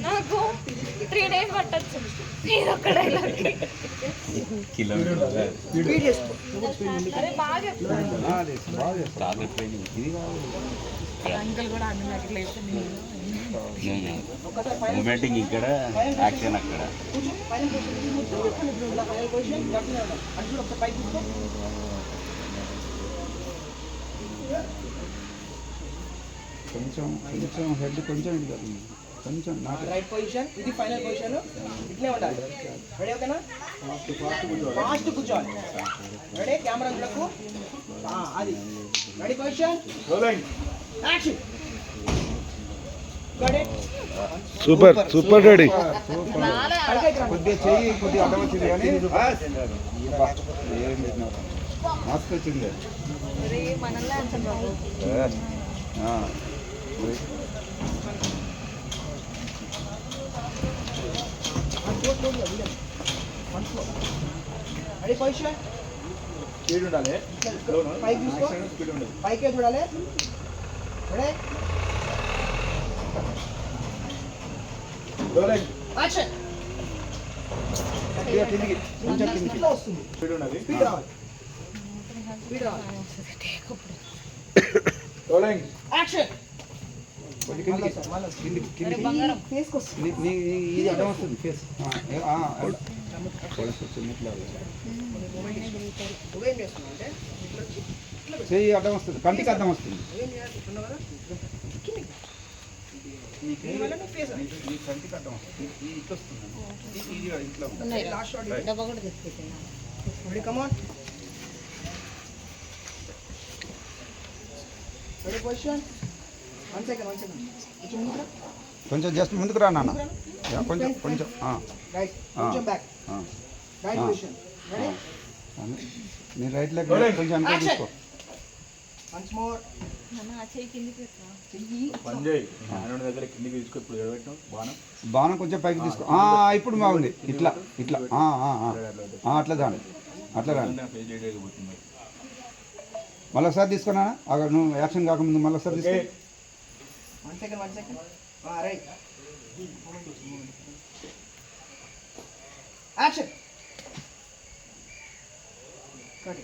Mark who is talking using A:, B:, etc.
A: నాకు 3 days పట్టచ్చు మీరు ఒక్క డైలాగ్ అంకుల్ కూడా
B: మూమెంటింగ్ ఇక్కడ యాక్షన్ అక్కడ
C: కొంచెం కొంచెం హెడ్ కొంచెం ఇది కాదు కొంచెం నాకు
D: రైట్ పొజిషన్ ఇది ఫైనల్ పొజిషన్ ఇట్లే ఉండాలి రెడీ ఓకేనా ఫాస్ట్ కూర్చోవాలి రెడీ కెమెరా చూడకు అది ready position action
C: super super ready కొద్దిగా చెయ్యి కొద్దిగా అడ్డం వచ్చింది కానీ మస్తు వచ్చింది
D: రెడీ పొజిషన్
B: స్పీడ్ ఉండాలి
D: పైకి చూసుకో పైకే చూడాలి రెడీ యాక్షన్
C: కిందికి కొంచెం కిందికి
D: వస్తుంది
B: స్పీడ్ ఉండాలి
D: స్పీడ్ రావాలి యాక్షన్
C: కొద్దిగా కిందికి కిందికి
D: ఫేస్కి వస్తుంది
C: ఇది అడ్డం వస్తుంది ఫేస్ చిన్నట్లా
D: నువ్వేం చేస్తున్నావు అంటే
C: చెయ్యి అడ్డం వస్తుంది కంటికి అడ్డం వస్తుంది కంటికి అడ్డం వస్తుంది ఇట్లా వస్తుంది ఇట్లా
D: ready come on ready position one second కొంచెం ముందుకు
C: కొంచెం జస్ట్ ముందుకు రా నాన్న కొంచెం కొంచెం
D: రైట్ కొంచెం బ్యాక్ రైట్ పొజిషన్ రెడీ
C: నీ రైట్ లెగ్ కొంచెం అనుకో తీసుకో
D: వన్స్ మోర్
B: దగ్గర కిందికి తీసుకో ఇప్పుడు ఎడబెట్టాం
C: బాణం కొంచెం పైకి తీసుకో ఇప్పుడు బాగుంది ఇట్లా ఇట్లా అట్లా దాని అట్లా రాండి మళ్ళీ ఒకసారి తీసుకున్నా నువ్వు యాక్షన్ కాకముందు మళ్ళీ ఒకసారి తీసుకో
D: one second right action cut